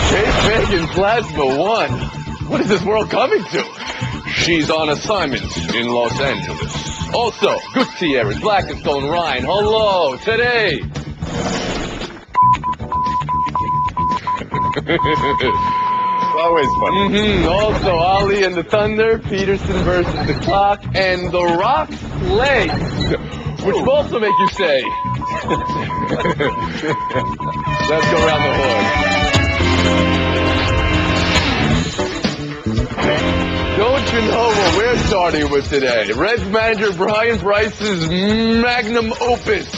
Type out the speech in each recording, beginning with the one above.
Kate Bacon Plasma 1. What is this world coming to? She's on assignment in Los Angeles. Also, Gutierrez, Blackstone, Ryan, hello, today. Always fun. Also, Ollie and the Thunder, Peterson versus the Clock, and the Rock's legs, which will also make you say, let's go around the horn. Don't you know what we're starting with today? Reds manager Bryan Price's magnum opus,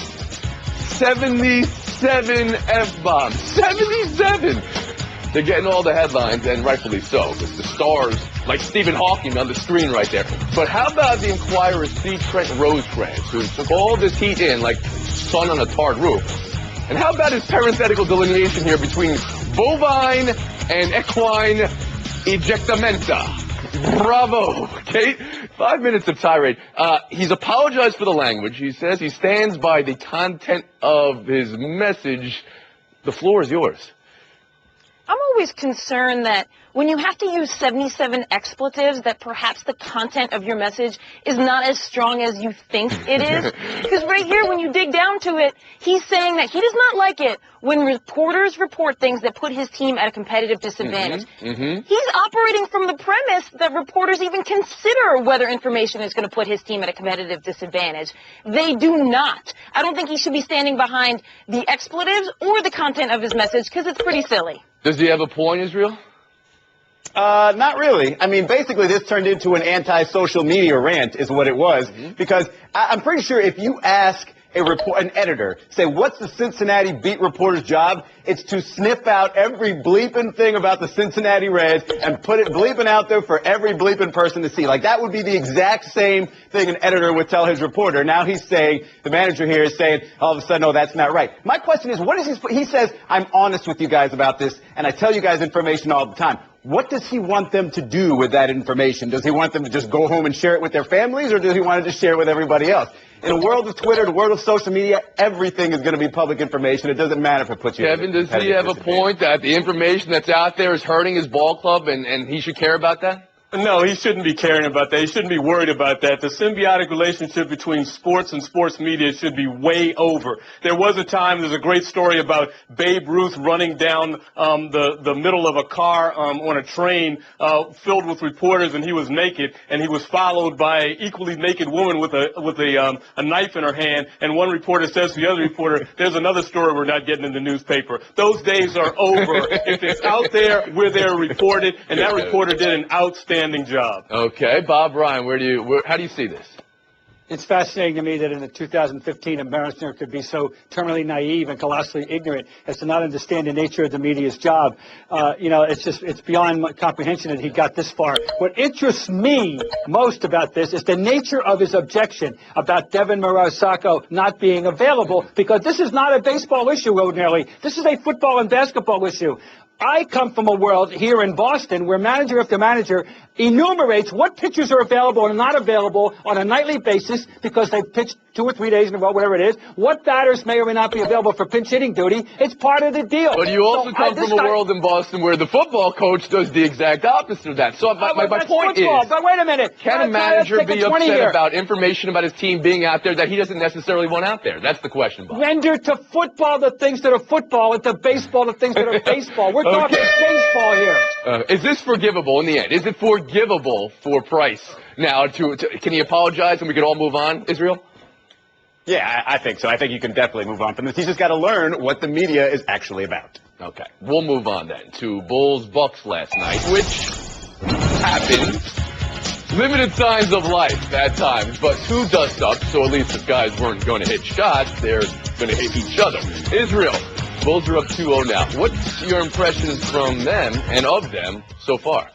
77 F-bombs. 77! They're getting all the headlines, and rightfully so, because the stars, like Stephen Hawking on the screen right there. But how about the Enquirer's C. Trent Rosecrans, who took all this heat in like sun on a tarred roof? And how about his parenthetical delineation here between bovine and equine ejectamenta? Bravo, Kate. 5 minutes of tirade. He's apologized for the language. He says he stands by the content of his message. The floor is yours. I'm always concerned that when you have to use 77 expletives, that perhaps the content of your message is not as strong as you think it is. Because right here, when you dig down to it, he's saying that he does not like it when reporters report things that put his team at a competitive disadvantage. He's operating from the premise that reporters even consider whether information is going to put his team at a competitive disadvantage. They do not. I don't think he should be standing behind the expletives or the content of his message because it's pretty silly. Does he have a point, Israel? Not really. I mean, basically, this turned into an anti-social media rant is what it was. Because I'm pretty sure if you ask an editor, say, what's the Cincinnati beat reporter's job? It's to sniff out every bleeping thing about the Cincinnati Reds and put it bleeping out there for every bleeping person to see. Like, that would be the exact same thing an editor would tell his reporter. Now he's saying, the manager here is saying, all of a sudden, no, that's not right. My question is, what is he says, I'm honest with you guys about this, and I tell you guys information all the time. What does he want them to do with that information? Does he want them to just go home and share it with their families, or does he want to just share it with everybody else? In a world of Twitter, the world of social media, everything is going to be public information. It doesn't matter if it puts you Kevin, does he have a point that the information that's out there is hurting his ball club and he should care about that? No, he shouldn't be caring about that. He shouldn't be worried about that. The symbiotic relationship between sports and sports media should be way over. There was a time, there's a great story about Babe Ruth running down the middle of a car on a train filled with reporters, and he was naked, and he was followed by an equally naked woman with a knife in her hand, and one reporter says to the other reporter, there's another story we're not getting in the newspaper. Those days are over. If it's out there, we're there to report it, and that reporter did an outstanding job. Okay, Bob Ryan, how do you see this? It's fascinating to me that in the 2015 American could be so terminally naive and colossally ignorant as to not understand the nature of the media's job. It's beyond my comprehension that he got this far. What interests me most about this is the nature of his objection about Devin Murasako not being available, because this is not a baseball issue ordinarily. This is a football and basketball issue. I come from a world here in Boston where manager after manager enumerates what pitchers are available and not available on a nightly basis because they've pitched 2 or 3 days in a row, whatever it is. What batters may or may not be available for pinch hitting duty. It's part of the deal. But you also come from a world in Boston where the football coach does the exact opposite of that. So my point is, but wait a minute. Can a manager be upset about information about his team being out there that he doesn't necessarily want out there? That's the question, Bob. Render to football the things that are football and to baseball the things that are baseball. We're talking baseball here. Is this forgivable in the end? Is it forgivable for Price now can he apologize and we can all move on, Israel? Yeah, I think so. I think you can definitely move on from this. He's just got to learn what the media is actually about. Okay. We'll move on then to Bulls-Bucks last night, which happened. Limited signs of life at times, but 2 dust-ups, so at least if guys weren't going to hit shots, they're going to hit each other. Israel, Bulls are up 2-0 now. What's your impressions from them and of them so far?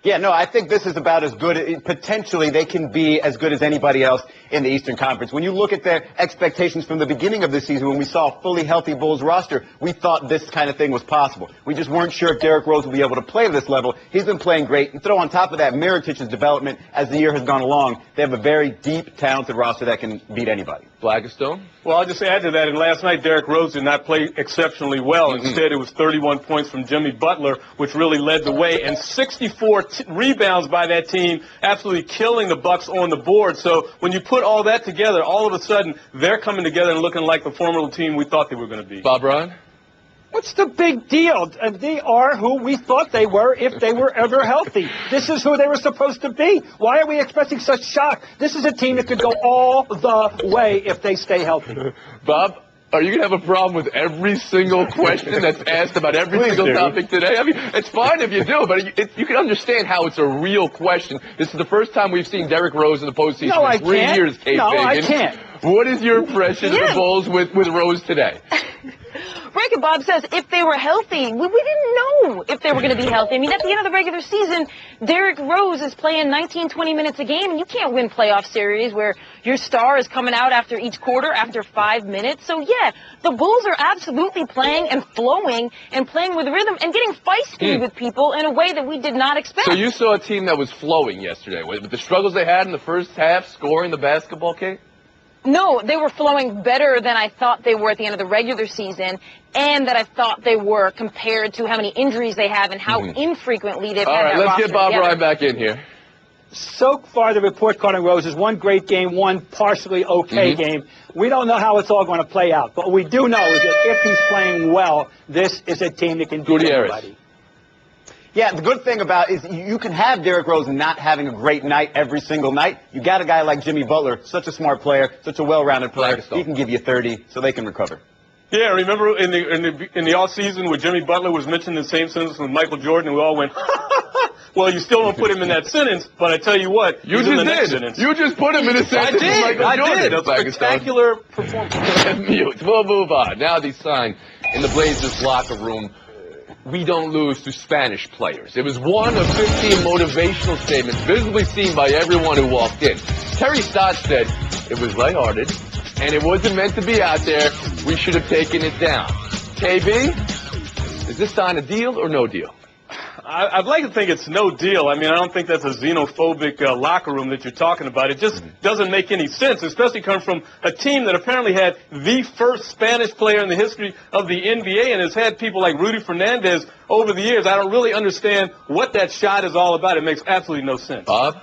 Yeah, no, I think this is about as good. Potentially, they can be as good as anybody else in the Eastern Conference. When you look at their expectations from the beginning of the season, when we saw a fully healthy Bulls roster, we thought this kind of thing was possible. We just weren't sure if Derrick Rose would be able to play at this level. He's been playing great. And throw on top of that Mirotich's development as the year has gone along. They have a very deep, talented roster that can beat anybody. Blackstone? Well, I'll just add to that. And last night, Derrick Rose did not play exceptionally well. Instead, it was 31 points from Jimmy Butler, which really led the way, and 64 rebounds by that team, absolutely killing the Bucks on the board. So when you put all that together, all of a sudden, they're coming together and looking like the formidable team we thought they were going to be. Bob Ryan? What's the big deal? They are who we thought they were if they were ever healthy. This is who they were supposed to be. Why are we expecting such shock? This is a team that could go all the way if they stay healthy. Bob, are you going to have a problem with every single question that's asked about every single topic today? I mean, it's fine if you do, but you can understand how it's a real question. This is the first time we've seen Derrick Rose in the postseason in 3 years, Kate No, Fagan. I can't. What is your impression of the Bulls with Rose today? Right, and Bob says if they were healthy, we didn't know if they were going to be healthy. I mean, at the end of the regular season, Derrick Rose is playing 19, 20 minutes a game, and you can't win playoff series where your star is coming out after each quarter after 5 minutes. So, yeah, the Bulls are absolutely playing and flowing and playing with rhythm and getting feisty with people in a way that we did not expect. So you saw a team that was flowing yesterday. With the struggles they had in the first half scoring the basketball, Kate? No, they were flowing better than I thought they were at the end of the regular season, and that I thought they were compared to how many injuries they have and how infrequently they've had that roster. All right, let's get Bob together. Ryan back in here. So far, the report card on Rose is one great game, one partially okay game. We don't know how it's all going to play out, but what we do know is that if he's playing well, this is a team that can beat anybody. Yeah, the good thing about is you can have Derrick Rose not having a great night every single night. You got a guy like Jimmy Butler, such a smart player, such a well-rounded player. He can give you 30, so they can recover. Yeah, remember in the off season where Jimmy Butler was mentioned in the same sentence with Michael Jordan, and we all went, well, you still don't put him in that sentence, but I tell you what, You he's in the just next did. sentence. You just put him in a sentence. I did. A spectacular performance. Mute. We'll move on. Now the sign in the Blazers locker room. We don't lose to Spanish players. It was one of 15 motivational statements visibly seen by everyone who walked in. Terry Stott said it was lighthearted and it wasn't meant to be out there. We should have taken it down. KB, is this sign a deal or no deal? I'd like to think it's no deal. I mean, I don't think that's a xenophobic locker room that you're talking about. It just doesn't make any sense, especially coming from a team that apparently had the first Spanish player in the history of the NBA and has had people like Rudy Fernandez over the years. I don't really understand what that shot is all about. It makes absolutely no sense. Bob?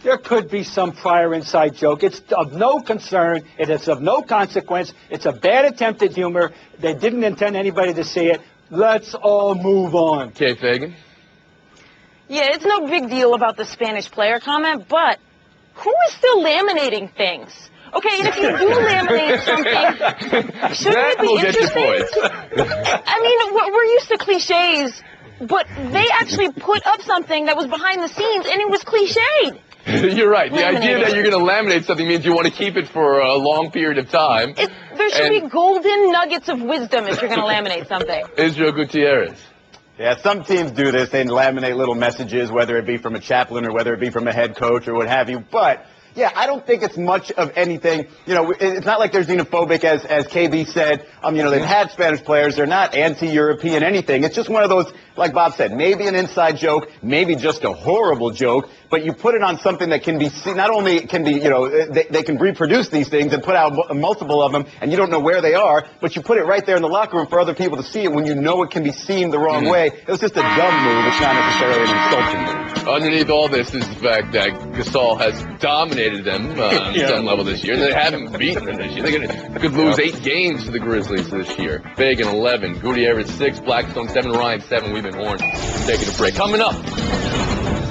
There could be some prior inside joke. It's of no concern. It is of no consequence. It's a bad attempt at humor. They didn't intend anybody to see it. Let's all move on. Kate Fagan? Yeah, it's no big deal about the Spanish player comment, but who is still laminating things? Okay, and if you do laminate something, shouldn't it be interesting? I mean, we're used to cliches, but they actually put up something that was behind the scenes, and it was cliched. You're right. The idea that you're going to laminate something means you want to keep it for a long period of time. There should be golden nuggets of wisdom if you're going to laminate something. Israel Gutierrez. Yeah, some teams do this. They laminate little messages, whether it be from a chaplain or whether it be from a head coach or what have you. But, yeah, I don't think it's much of anything. You know, it's not like they're xenophobic, as KB said. You know, they've had Spanish players. They're not anti-European anything. It's just one of those, like Bob said, maybe an inside joke, maybe just a horrible joke, but you put it on something that can be seen. Not only can be, you know, they can reproduce these things and put out multiple of them, and you don't know where they are, but you put it right there in the locker room for other people to see it when you know it can be seen the wrong way. It was just a dumb move. It's not necessarily an insulting move. Underneath all this is the fact that Gasol has dominated them on some level this year. They haven't beaten them this year. They could lose 8 games to the Grizzlies this year. Fagan 11, Gutierrez 6, Blackstone 7, Ryan 7. We've been horned. Taking a break. Coming up,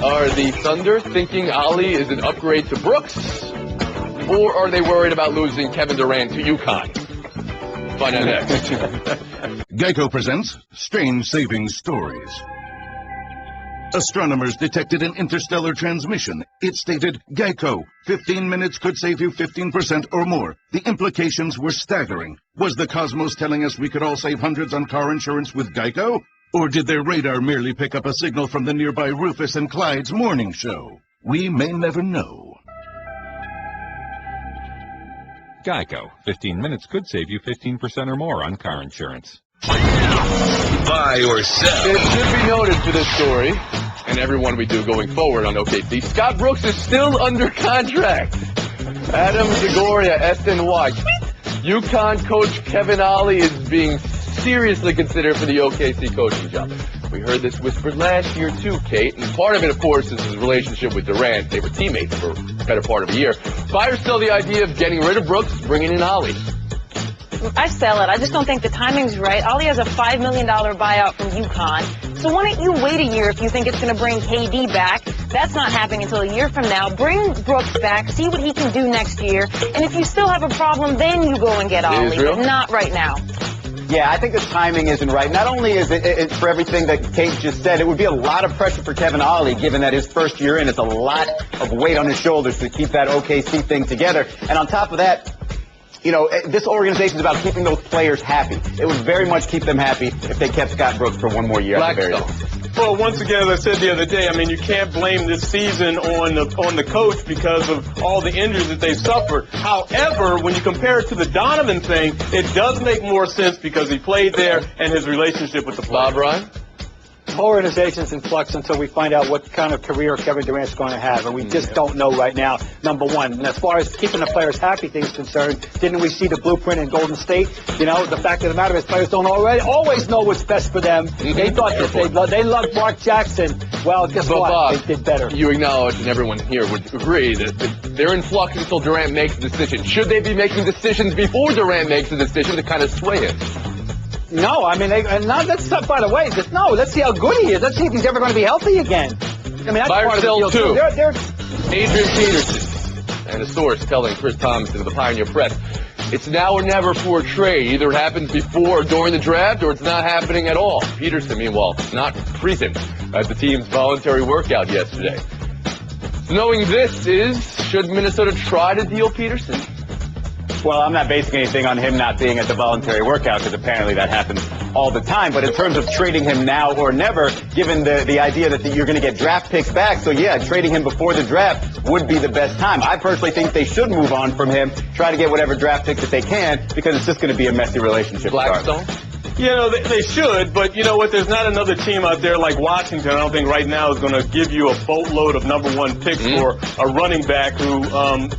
are the Thunder thinking Ollie is an upgrade to Brooks, or are they worried about losing Kevin Durant to UConn? Find out next. Geico presents Strange Saving Stories. Astronomers detected an interstellar transmission. It stated, Geico, 15 minutes could save you 15% or more. The implications were staggering. Was the cosmos telling us we could all save hundreds on car insurance with Geico? Or did their radar merely pick up a signal from the nearby Rufus and Clyde's morning show? We may never know. Geico. 15 minutes could save you 15% or more on car insurance. Buy or sell. It should be noted for this story, and everyone we do going forward on OKC, Scott Brooks is still under contract. Adam Zagoria, SNY. UConn coach Kevin Ollie is being seriously considered for the OKC coaching job. We heard this whispered last year too, Kate, and part of it, of course, is his relationship with Durant. They were teammates for the better part of a year. Buyer still the idea of getting rid of Brooks, bringing in Ollie. I sell it. I just don't think the timing's right. Ollie has a $5 million buyout from UConn. So why don't you wait a year if you think it's going to bring KD back? That's not happening until a year from now. Bring Brooks back, see what he can do next year. And if you still have a problem, then you go and get Ollie, but not right now. Yeah, I think the timing isn't right. Not only is it for everything that Kate just said, it would be a lot of pressure for Kevin Ollie, given that his first year in, it's a lot of weight on his shoulders to keep that OKC thing together. And on top of that, you know, this organization is about keeping those players happy. It would very much keep them happy if they kept Scott Brooks for one more year at the very least. Well, once again, as I said the other day, I mean, you can't blame this season on the coach because of all the injuries that they've suffered. However, when you compare it to the Donovan thing, it does make more sense because he played there and his relationship with the players. Bob Ryan? The whole organization's in flux until we find out what kind of career Kevin Durant's going to have, and we just don't know right now, number one. And as far as keeping the players happy things concerned, didn't we see the blueprint in Golden State? You know, the fact of the matter is players don't always know what's best for them. They thought that they loved Mark Jackson. Well, guess what? Bob, they did better. You acknowledge, and everyone here would agree, that they're in flux until Durant makes a decision. Should they be making decisions before Durant makes a decision to kind of sway it? No, I mean, that's not, by the way, let's see how good he is. Let's see if he's ever going to be healthy again. I mean, that's Buy or part sell of the deal, too. Adrian Peterson, and a source telling Chris Thompson of the Pioneer Press, it's now or never for a trade. Either it happens before or during the draft, or it's not happening at all. Peterson, meanwhile, not present at the team's voluntary workout yesterday. So knowing this should Minnesota try to deal Peterson? Well, I'm not basing anything on him not being at the voluntary workout because apparently that happens all the time. But in terms of trading him now or never, given the idea that you're going to get draft picks back, so yeah, trading him before the draft would be the best time. I personally think they should move on from him, try to get whatever draft picks that they can, because it's just going to be a messy relationship. Blackstone? You know, they should, but you know what? There's not another team out there like Washington, I don't think right now is going to give you a boatload of number one picks for a running back who,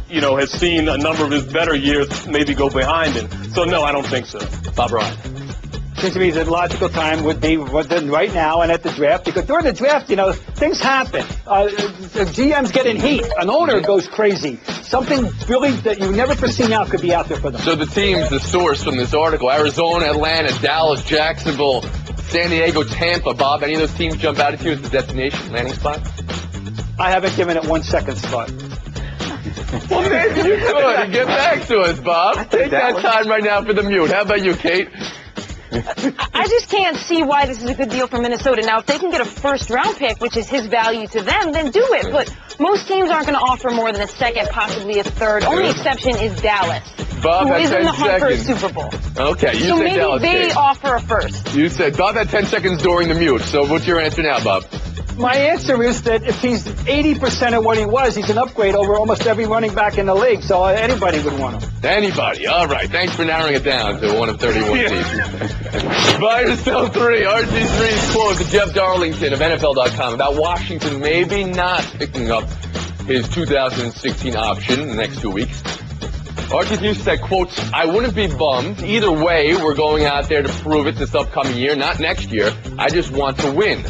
you know, has seen a number of his better years maybe go behind him. So, no, I don't think so. Bob Ryan. Seems to me the logical time would be right now and at the draft, because during the draft, you know, things happen. The GM's getting heat. An owner goes crazy. Something really that you never foreseen out could be out there for them. So the teams, the source from this article, Arizona, Atlanta, Dallas, Jacksonville, San Diego, Tampa. Bob, any of those teams jump out at you as the destination landing spot? I haven't given it 1 second thought. Well, maybe you could. Get back to us, Bob. Take that time right now for the mute. How about you, Kate? I just can't see why this is a good deal for Minnesota. Now, if they can get a first-round pick, which is his value to them, then do it. But most teams aren't going to offer more than a second, possibly a third. Only exception is Dallas, Bob, who is in the hunt for a seconds. Super Bowl. Okay, you So said maybe Dallas, they Kate. offer a first. You said Bob had 10 seconds during the mute. So what's your answer now, Bob? My answer is that if he's 80% of what he was, he's an upgrade over almost every running back in the league, so anybody would want him. Anybody. All right. Thanks for narrowing it down to one of 31 teams. Buy or sell 3. RG3's quote to Jeff Darlington of NFL.com about Washington maybe not picking up his 2016 option in the next 2 weeks. RG3 said, quote, I wouldn't be bummed. Either way, we're going out there to prove it this upcoming year, not next year. I just want to win.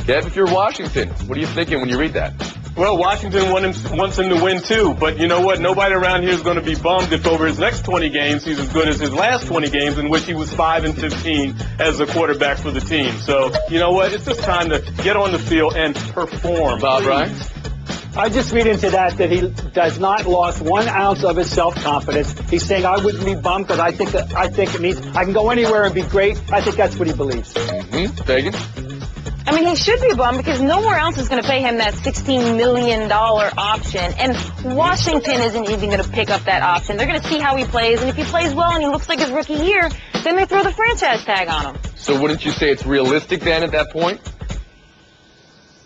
Kev, if you're Washington, what are you thinking when you read that? Well, Washington wants him to win, too. But you know what? Nobody around here is going to be bummed if over his next 20 games he's as good as his last 20 games in which he was 5-15 as a quarterback for the team. So, you know what? It's just time to get on the field and perform. Bob Ryan? I just read into that he does not lost 1 ounce of his self-confidence. He's saying, I wouldn't be bummed because I think it means I can go anywhere and be great. I think that's what he believes. Fagan? I mean, he should be bummed because nowhere else is going to pay him that $16 million option. And Washington isn't even going to pick up that option. They're going to see how he plays. And if he plays well and he looks like his rookie year, then they throw the franchise tag on him. So wouldn't you say it's realistic then at that point?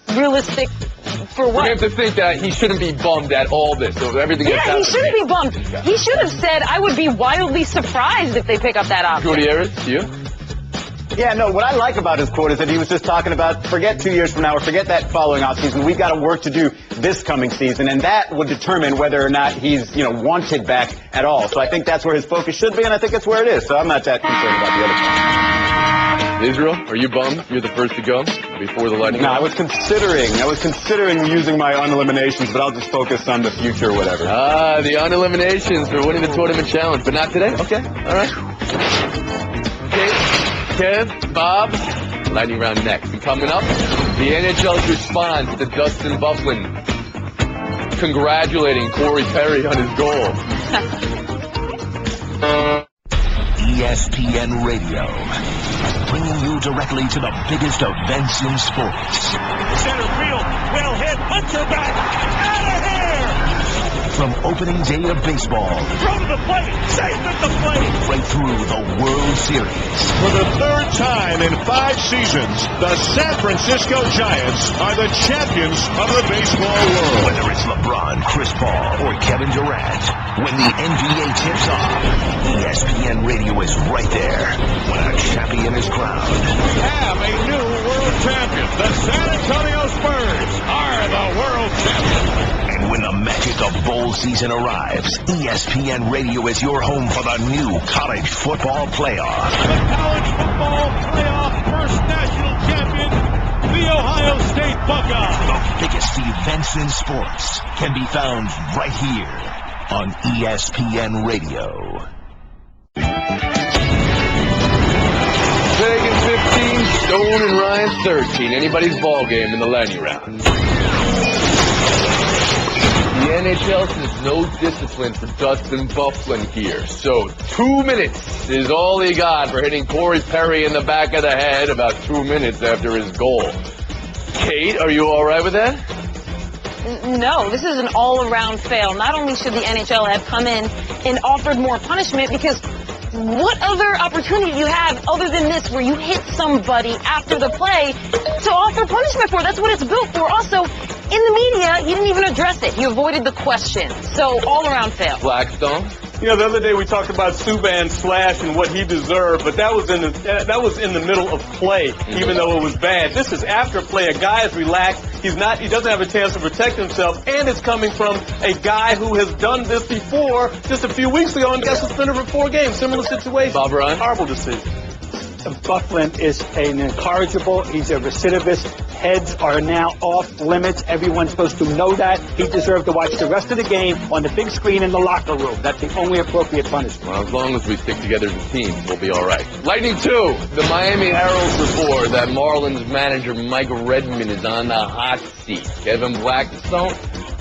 Realistic for what? For him to think that he shouldn't be bummed at all this. So everything that's Yeah, he happening. shouldn't be bummed. He should have said, I would be wildly surprised if they pick up that option. Gutierrez, you? Yeah, no, what I like about his quote is that he was just talking about forget 2 years from now or forget that following offseason. We've got to work to do this coming season, and that would determine whether or not he's, wanted back at all. So I think that's where his focus should be, and I think that's where it is. So I'm not that concerned about the other part. Israel, are you bummed? You're the first to go before the Lightning? No, I was considering using my uneliminations, but I'll just focus on the future or whatever. Ah, the uneliminations for winning the tournament challenge, but not today. Okay, all right. Okay, Kev, Bob, lightning round next. And coming up, the NHL's response to Dustin Byfuglien congratulating Corey Perry on his goal. ESPN Radio, bringing you directly to the biggest events in sports. Center field, well hit, Hunter back, out of here! From opening day of baseball, Throw to the plate, safe at the plate! right through the World Series. For the third time in 5 seasons, the San Francisco Giants are the champions of the baseball world. Whether it's LeBron, Chris Paul, or Kevin Durant, when the NBA tips off, ESPN Radio is right there when a champion is crowned. We have a new world champion. The San Antonio Spurs are the world champions. And when the magic of bowl season arrives, ESPN Radio is your home for the new college football playoff. The college football playoff first national champion, the Ohio State Buckeyes. The biggest events in sports can be found right here on ESPN Radio. Vegas 15, Stone and Ryan 13. Anybody's ball game in the lightning round. The NHL says no discipline for Dustin Byfuglien here. So 2 minutes is all he got for hitting Corey Perry in the back of the head about 2 minutes after his goal. Kate, are you all right with that? No, this is an all-around fail. Not only should the NHL have come in and offered more punishment, because what other opportunity do you have other than this where you hit somebody after the play to offer punishment for? That's what it's built for. Also, in the media, he didn't even address it. He avoided the question. So, all-around fail. Blackstone? The other day we talked about Subban Slash and what he deserved, but that was in the middle of play, even though it was bad. This is after play. A guy is relaxed. He doesn't have a chance to protect himself, and it's coming from a guy who has done this before just a few weeks ago and got suspended for 4 games. Similar situation. Bob Ryan? Horrible decision. Byfuglien is an incorrigible. He's a recidivist. Heads are now off limits. Everyone's supposed to know that. He deserved to watch the rest of the game on the big screen in the locker room. That's the only appropriate punishment. Well, as long as we stick together as a team, we'll be all right. Lightning 2. The Miami Herald's report that Marlins manager Mike Redmond is on the hot seat. Kevin Blackstone,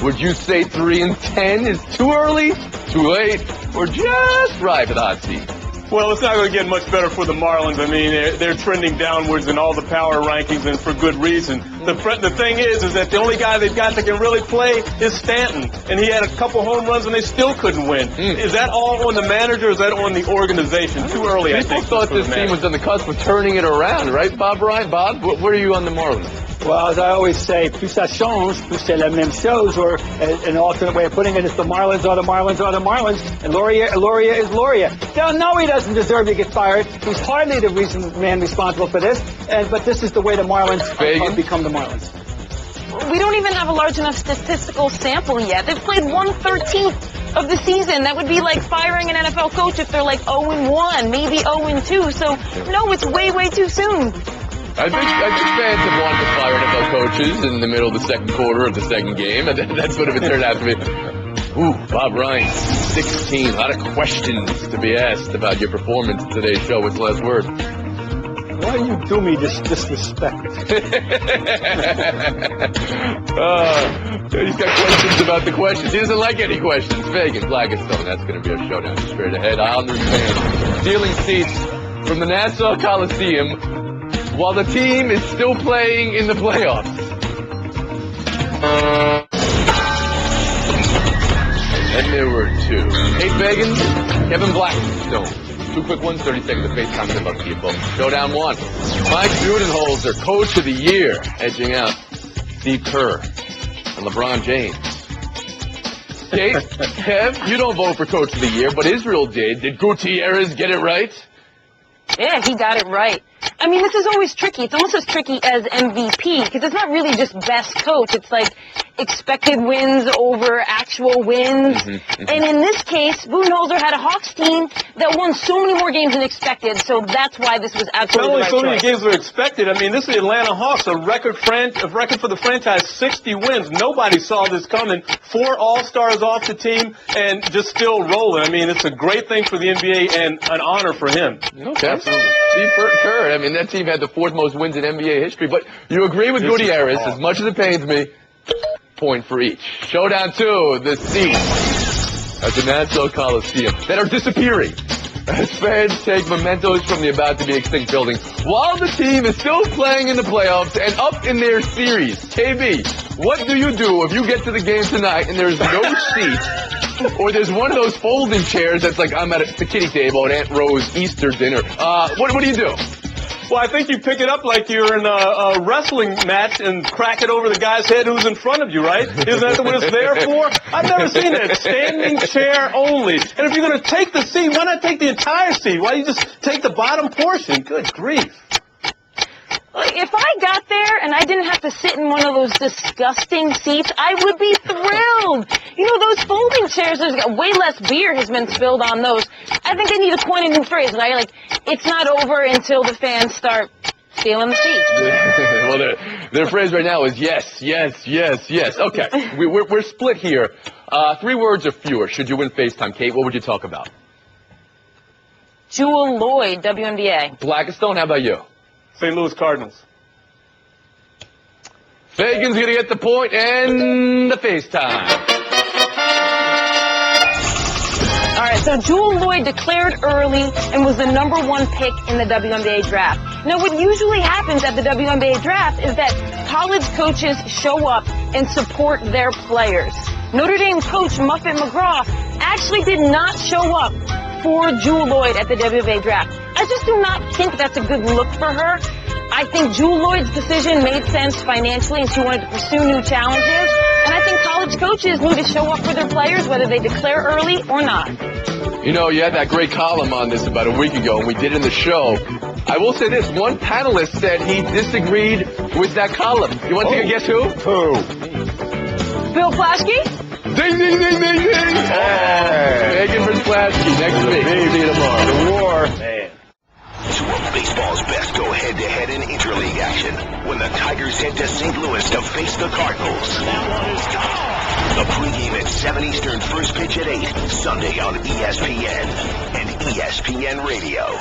would you say 3-10 is too early, too late, or just right for the hot seat? Well, it's not going to get much better for the Marlins. I mean, they're trending downwards in all the power rankings, and for good reason. The thing is that the only guy they've got that can really play is Stanton, and he had a couple home runs and they still couldn't win. Is that all on the manager, or is that on the organization? Too early, I People think. thought this team was on the cusp of turning it around, right, Bob Ryan? Bob, where are you on the Marlins? Well, as I always say, plus ça change, plus c'est la même chose, or an alternate way of putting it is the Marlins are the Marlins are the Marlins, and Loria is Loria. No, he doesn't deserve to get fired. He's hardly the man responsible for this, but this is the way the Marlins have become the Marlins. We don't even have a large enough statistical sample yet. They've played 1/13 of the season. That would be like firing an NFL coach if they're like 0-1, maybe 0-2. So, no, it's way, way too soon. I think fans have wanted to fire NFL coaches in the middle of the second quarter of the second game, and that's what it turned out to be. Ooh, Bob Ryan, 16. A lot of questions to be asked about your performance in today's show. What's the last word? Why do you do me this disrespect? He's got questions about the questions. He doesn't like any questions. Vegas, Blackstone. That's going to be a showdown straight ahead. Islanders fans stealing seats from the Nassau Coliseum while the team is still playing in the playoffs. And there were 2. Kate Fagan, Kevin Blackstone. 2 quick ones, 30 seconds of FaceTime. Good luck to you folks. Showdown 1. Mike Budenholzer, Coach of the Year, edging out Steve Kerr and LeBron James. Kate, Kev, you don't vote for Coach of the Year, but Israel did. Did Gutierrez get it right? Yeah, he got it right. I mean, this is always tricky. It's almost as tricky as MVP, because it's not really just best coach. It's like expected wins over actual wins. And in this case, Budenholzer had a Hawks team that won so many more games than expected, so that's why this was absolutely Not only so many choice. games were expected, I mean, this is the Atlanta Hawks, a record for the franchise, 60 wins. Nobody saw this coming. 4 All-Stars off the team and just still rolling. I mean, it's a great thing for the NBA and an honor for him. Okay. Absolutely. Steve Kerr, I mean, that team had the 4th most wins in NBA history, but you agree with Gutierrez, as much as it pains me, point for each. Showdown 2, the seats at the Nassau Coliseum that are disappearing as fans take mementos from the about-to-be-extinct building while the team is still playing in the playoffs and up in their series. KB, what do you do if you get to the game tonight and there's no seat, or there's one of those folding chairs that's like I'm at the kiddie table at Aunt Rose's Easter dinner? What do you do? Well, I think you pick it up like you're in a wrestling match and crack it over the guy's head who's in front of you, right? Isn't that what it's there for? I've never seen it. Standing chair only. And if you're going to take the seat, why not take the entire seat? Why don't you just take the bottom portion? Good grief. If I got there and I didn't have to sit in one of those disgusting seats, I would be thrilled. You know, those folding chairs, there's way less beer has been spilled on those. I think they need to coin a new phrase, right? Like, it's not over until the fans start stealing the seats. Well, their phrase right now is yes, yes, yes, yes. Okay, we're split here. 3 words or fewer. Should you win FaceTime, Kate, what would you talk about? Jewel Lloyd, WNBA. Blackistone, how about you? St. Louis Cardinals. Fagan's going to get the point and the FaceTime. All right, so Jewel Lloyd declared early and was the #1 pick in the WNBA draft. Now, what usually happens at the WNBA draft is that college coaches show up and support their players. Notre Dame coach Muffet McGraw actually did not show up for Jewel Lloyd at the WNBA draft. I just do not think that's a good look for her. I think Jewel Lloyd's decision made sense financially, and she wanted to pursue new challenges. And I think college coaches need to show up for their players, whether they declare early or not. You know, you had that great column on this about a week ago, and we did it in the show. I will say this, one panelist said he disagreed with that column. You want to take a guess who? Who? Bill Plaschke? Ding, ding, ding, ding, ding! Hey. Megan versus Plaschke next week. See you tomorrow. The war. Man. Two of baseball's best go head-to-head in interleague action when the Tigers head to St. Louis to face the Cardinals. That one is gone. The pregame at 7 Eastern, first pitch at 8, Sunday on ESPN and ESPN Radio.